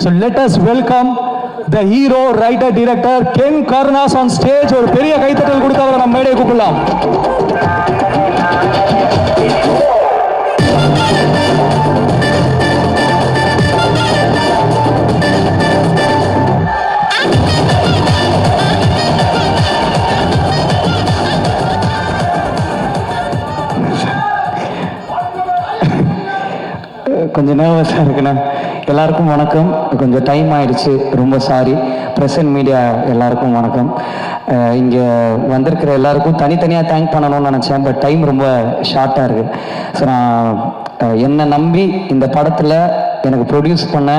So let us welcome the hero, writer, director Ken Karnas on stage. ஒரு பெரிய கைத்தட்டல் கொடுத்து அவரை நம்ம மேடையை கூப்பிடலாம். கொஞ்சம் நர்வஸாக இருக்குண்ணா. எல்லாருக்கும் வணக்கம். கொஞ்சம் டைம் ஆயிடுச்சு, ரொம்ப சாரி. ப்ரெஸ் அண்ட் மீடியா எல்லாருக்கும் வணக்கம். இங்கே வந்திருக்கிற எல்லாருக்கும் தனித்தனியாக தேங்க் பண்ணணும்னு நினச்சேன், பட் டைம் ரொம்ப ஷார்ட்டாக இருக்குது. ஸோ நான் என்னை நம்பி இந்த படத்தில் எனக்கு ப்ரொடியூஸ் பண்ண,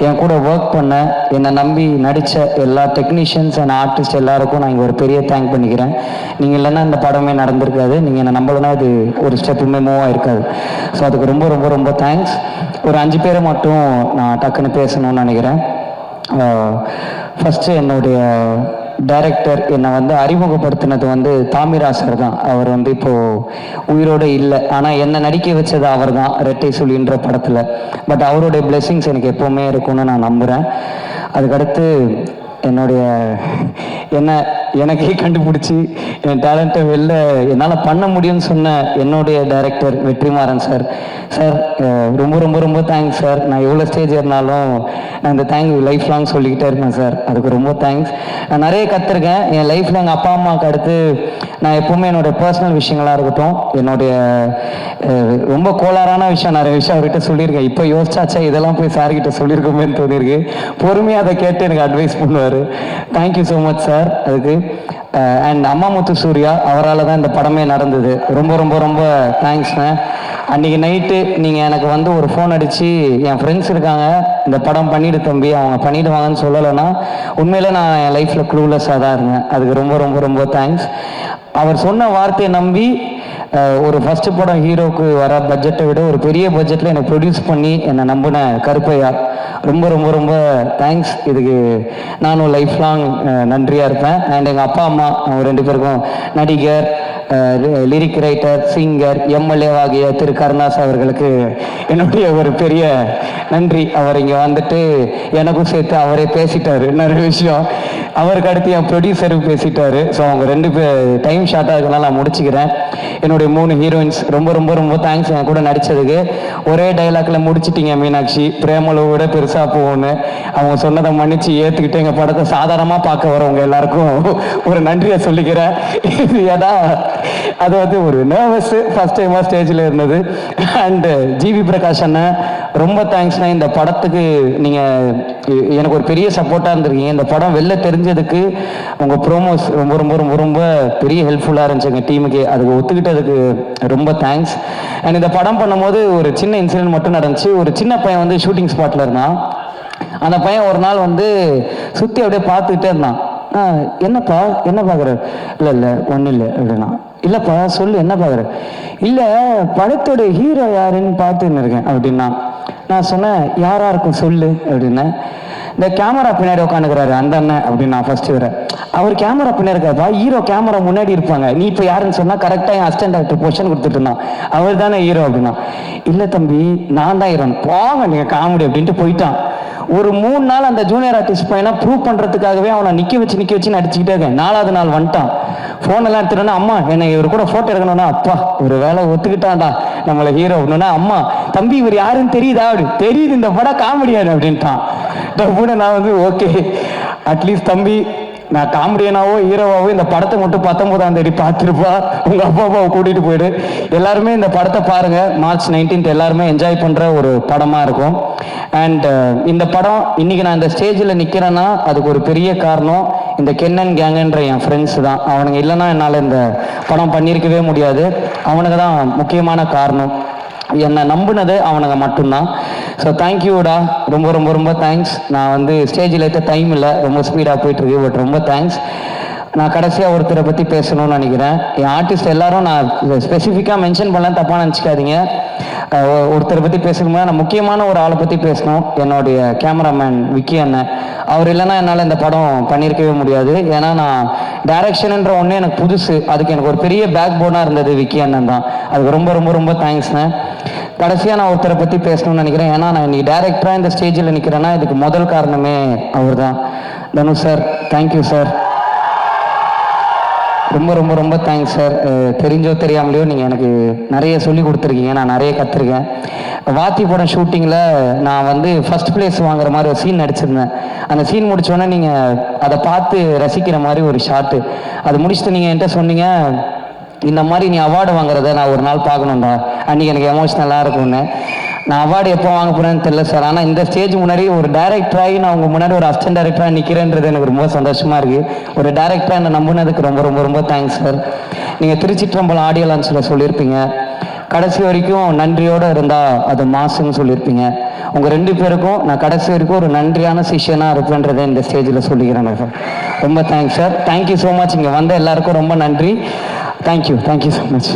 என் கூட ஒர்க் பண்ண, என்னை நம்பி நடித்த எல்லா டெக்னீஷியன்ஸ் அண்ட் ஆர்டிஸ்ட் எல்லாருக்கும் நான் இங்கே ஒரு பெரிய தேங்க் பண்ணிக்கிறேன். நீங்கள் இல்லைன்னா இந்த படமே நடந்திருக்காது. நீங்கள் என்னை நம்பலைன்னா இது ஒரு ஸ்டெப்புமே மூவ் ஆகிருக்காது. ஸோ அதுக்கு ரொம்ப ரொம்ப ரொம்ப தேங்க்ஸ். ஒரு 5 பேரை மட்டும் நான் டக்குன்னு பேசணும்னு நினைக்கிறேன். ஃபஸ்ட்டு என்னுடைய டைரக்டர் என்னை அறிமுகப்படுத்தினது தாமிரா சார் தான். அவர் இப்போது உயிரோடு இல்லை, ஆனால் என்னை நடிக்க வச்சது அவர் தான் ரெட்டை சுழின்ற படத்தில். பட் அவருடைய பிளெஸிங்ஸ் எனக்கு எப்போவுமே இருக்கும்னு நான் நம்புகிறேன். அதுக்கடுத்து எனக்கே கண்டுபிடிச்சி என் டேலண்ட்டை வெளில என்னால் பண்ண முடியும்னு சொன்ன என்னுடைய டைரக்டர் வெற்றிமாறன் சார். சார் ரொம்ப ரொம்ப ரொம்ப தேங்க்ஸ் சார். நான் எவ்வளோ ஸ்டேஜ் இருந்தாலும் நான் இந்த தேங்க்யூ லைஃப் லாங் சொல்லிக்கிட்டே இருக்கேன் சார். அதுக்கு ரொம்ப தேங்க்ஸ். நான் நிறைய கற்றுருக்கேன் என் லைஃப்பில். எங்கள் அப்பா அம்மாவுக்கு அடுத்து நான் எப்போவுமே என்னோடய பர்சனல் விஷயங்களாக இருக்கட்டும், என்னுடைய ரொம்ப கோளாறான விஷயம் நிறைய விஷயம் அவர்கிட்ட சொல்லியிருக்கேன். இப்போ யோசிச்சாச்சா இதெல்லாம் போய் சார்கிட்ட சொல்லியிருக்கோமேன்னு தோணியிருக்கு. பொறுமையாக அதை கேட்டு எனக்கு அட்வைஸ் பண்ணுவார். Thank you so much sir. அதுக்கு அண்ட் அம்மா முத்து சூர்யா, அவரால் தான் இந்த படமே நடந்தது. ரொம்ப ரொம்ப ரொம்ப தேங்க்ஸ்ண்ணே. அன்றைக்கி நைட்டு நீங்கள் எனக்கு ஒரு ஃபோன் அடித்து என் ஃப்ரெண்ட்ஸ் இருக்காங்க, இந்த படம் பண்ணிவிடு தம்பி, அவங்க பண்ணிவிடுவாங்கன்னு சொல்லலைன்னா உண்மையிலே நான் என் லைஃப்பில் க்ளூலெஸ்ஸாக தான் இருந்தேன். அதுக்கு ரொம்ப ரொம்ப ரொம்ப தேங்க்ஸ். அவர் சொன்ன வார்த்தையை நம்பி ஒரு ஃபஸ்ட்டு படம் ஹீரோவுக்கு வர பட்ஜெட்டை விட ஒரு பெரிய பட்ஜெட்டில் எனக்கு ப்ரொடியூஸ் பண்ணி என்னை நம்பின கருப்பையா, ரொம்ப ரொம்ப ரொம்ப தேங்க்ஸ். இதுக்கு நானும் லைஃப் லாங் நன்றியாக இருப்பேன். அண்ட் எங்கள் அப்பா அம்மா அவங்க 2 பேருக்கும், நடிகர், லிரிக் ரைட்டர், சிங்கர், எம்எல்ஏ ஆகிய திரு கருணாஸ் அவர்களுக்கு என்னுடைய ஒரு பெரிய நன்றி. அவர் இங்கே எனக்கும் சேர்த்து அவரே பேசிட்டார் நிறைய விஷயம். அவருக்கு அடுத்து என் ப்ரொடியூசருக்கு பேசிட்டாரு. ஸோ அவங்க 2 பேர் டைம் ஷார்ட்டாக இருக்கனால நான் முடிச்சுக்கிறேன். என்னுடைய 3 ஹீரோயின்ஸ் ரொம்ப ரொம்ப ரொம்ப தேங்க்ஸ் என் கூட நடித்ததுக்கு. ஒரே டைலாக்ல முடிச்சிட்டிங்க மீனாட்சி, பிரேமலோவை விட பெருசாக போகணுன்னு. அவங்க சொன்னதை மன்னிச்சு ஏற்றுக்கிட்டு எங்கள் படத்தை சாதாரணமாக பார்க்க வரவங்க எல்லாருக்கும் ஒரு நன்றியை சொல்லிக்கிறேன். ஏன்னா அது ஒரு நர்வஸ் ஃபர்ஸ்ட் டைமாக ஸ்டேஜில் இருந்தது. அண்டு ஜிவி பிரகாஷ் அண்ணன் ரொம்ப தேங்க்ஸ்ண்ணா. இந்த படத்துக்கு நீங்கள் எனக்கு ஒரு பெரிய சப்போர்ட்டாக இருந்திருக்கீங்க. இந்த படம் வெளில தெரிஞ்சதுக்கு உங்கள் ப்ரோமோஸ் ரொம்ப ரொம்ப ரொம்ப ரொம்ப பெரிய ஹெல்ப்ஃபுல்லாக இருந்துச்சு எங்கள் டீமுக்கு. அதுக்கு ஒத்துக்கிட்டதுக்கு ரொம்ப தேங்க்ஸ். அண்ட் இந்த படம் பண்ணும்போது ஒரு சின்ன இன்சிடென்ட் மட்டும் நடந்துச்சு. ஒரு சின்ன பையன் ஷூட்டிங் ஸ்பாட்டில் இருந்தான். அந்த பையன் ஒரு நாள் சுற்றி அப்படியே பார்த்துக்கிட்டே இருந்தான். என்னப்பா என்ன பார்க்குற? இல்லை ஒன்றும் இல்லை அப்படின்னா. இல்லைப்பா சொல்லு என்ன பார்க்குற? இல்லை படத்தோட ஹீரோ யாருன்னு பார்த்துன்னு இருக்கேன் அப்படின்னா. நான் சொன்னேன் யாராக இருக்கும் சொல்லு அப்படின்னா. இந்த கேமரா பின்னாடி உட்காந்துக்கிறாரு அந்த அண்ணன் அப்படின்னா. ஃபர்ஸ்ட் அவர் கேமரா பின்னாடி இருக்காருப்பா, ஹீரோ கேமரா முன்னாடி இருப்பாங்க. நீ இப்போ யாருன்னு சொன்னால் கரெக்டாக என் அசிஸ்டன்ட் டைரக்டர் பொசிஷன் கொடுத்துட்டு இருந்தான். அவர் தானே ஹீரோ அப்படின்னா. இல்லை தம்பி நான் தான் ஹீரோன்னு. போங்க நீங்கள் காமெடி அப்படின்ட்டு போயிட்டான். ஒரு 3 நாள் அந்த ஜூனியர் ஆர்டிஸ்ட் பையனை ப்ரூவ் பண்ணுறதுக்காகவே அவனை நிற்க வச்சு நடிச்சுக்கிட்டே இருக்கேன். 4வது நாள் வந்துட்டான். ஃபோனெல்லாம் எடுத்துட்டோன்னா, அம்மா என்னை இவர் கூட ஃபோட்டோ எடுக்கணும்னா, அப்பா ஒரு வேலை ஒத்துக்கிட்டான்டா நம்மளை ஹீரோ அப்படின்னா. அம்மா தம்பி இவர் யாருன்னு தெரியுதா? அப்படி தெரியுது, இந்த படம் காமெடியானு அப்படின்ட்டான். கூட நான் ஓகே அட்லீஸ்ட் தம்பி நான் காமெடியனாவோ ஹீரோவாவோ இந்த படத்தை மட்டும் 19ஆம் தேதி பார்த்துருப்பா, உங்கள் அப்பா அப்பாவை கூட்டிகிட்டு போயிடு. எல்லாருமே இந்த படத்தை பாருங்கள். மார்ச் 19 எல்லாருமே என்ஜாய் பண்ணுற ஒரு படமாக இருக்கும். அண்ட் இந்த படம் இன்றைக்கி நான் இந்த ஸ்டேஜில் நிற்கிறேன்னா அதுக்கு ஒரு பெரிய காரணம் இந்த கென்னன் கேங்குன்ற என் ஃப்ரெண்ட்ஸ் தான். அவனுங்க இல்லைன்னா என்னால் இந்த படம் பண்ணியிருக்கவே முடியாது. அவனுக்கு தான் முக்கியமான காரணம். என்னை நம்பினது அவனுங்க மட்டும்தான். ஸோ தேங்க்யூடா, ரொம்ப ரொம்ப ரொம்ப தேங்க்ஸ். நான் ஸ்டேஜில் ஏற்ற டைம் இல்லை, ரொம்ப ஸ்பீடாக போயிட்டுருக்கு. பட் ரொம்ப தேங்க்ஸ். நான் கடைசியாக ஒருத்தரை பற்றி பேசணும்னு நினைக்கிறேன். என் ஆர்டிஸ்ட் எல்லாரும் நான் ஸ்பெசிஃபிக்காக மென்ஷன் பண்ணலாம், தப்பாக நினச்சிக்காதீங்க. ஒருத்தரை பற்றி பேசணும்னா நான் முக்கியமான ஒரு ஆளை பற்றி பேசணும். என்னுடைய கேமராமேன் விக்கி அண்ணன். அவர் இல்லைன்னா என்னால் இந்த படம் பண்ணியிருக்கவே முடியாது. ஏன்னா நான் டைரக்ஷன்ன்ற ஒன்று எனக்கு புதுசு. அதுக்கு எனக்கு ஒரு பெரிய பேக் போனாக இருந்தது விக்கி அண்ணன் தான். அதுக்கு ரொம்ப ரொம்ப ரொம்ப தேங்க்ஸ்ண்ணே. கடைசியாக நான் ஒருத்தரை பற்றி பேசணும்னு நினைக்கிறேன். ஏன்னா நான் இன்னைக்கு டேரக்டராக இந்த ஸ்டேஜில் நிற்கிறேன்னா இதுக்கு முதல் காரணமே அவர் தான். Dhanush sir, thank you sir. ரொம்ப ரொம்ப ரொம்ப தேங்க்ஸ் சார். தெரிஞ்சோ தெரியாமலையோ நீங்கள் எனக்கு நிறைய சொல்லி கொடுத்துருக்கீங்க, நான் நிறைய கற்றுருக்கேன். வாத்தி படம் ஷூட்டிங்கில் நான் வந்து ஃபஸ்ட் ப்ளேஸ் வாங்குற மாதிரி ஒரு சீன் நடிச்சிருந்தேன். அந்த சீன் முடித்தோடனே நீங்கள் அதை பார்த்து ரசிக்கிற மாதிரி ஒரு ஷாட்டு, அது முடிச்சுட்டு நீங்கள் என்கிட்ட சொன்னீங்க, இந்த மாதிரி நீ அவார்டு வாங்குறத நான் ஒரு நாள் பார்க்கணும்டா, அன்றைக்கி எனக்கு எமோஷ்னலாக இருக்கும்னு. நான் அவார்டு எப்போ வாங்க போகிறேன்னு தெரியல சார். ஆனால் இந்த ஸ்டேஜ் முன்னாடி ஒரு டேரக்டராகி நான் உங்கள் முன்னாடி ஒரு அசிஸ்டன்ட் டேரக்டராக நிற்கிறேன்றது எனக்கு ரொம்ப சந்தோஷமாக இருக்குது. ஒரு டேரக்டராக என்னை நம்பினதுக்கு ரொம்ப ரொம்ப ரொம்ப தேங்க்ஸ் சார். நீங்கள் திருச்சிற்றம்பலம் ஆடியோ லான்ச்சில் சொல்லியிருப்பீங்க, கடைசி வரைக்கும் நன்றியோடு இருந்தால் அது மாசுன்னு சொல்லியிருப்பீங்க. உங்கள் 2 பேருக்கும் நான் கடைசி வரைக்கும் ஒரு நன்றியான சிஷ்யனாக இருப்பேன்றதை இந்த ஸ்டேஜில் சொல்லிக்கிறேன் சார். ரொம்ப thanks sir. Thank you so much. இங்கே வந்த எல்லாருக்கும் ரொம்ப நன்றி. Thank you so much.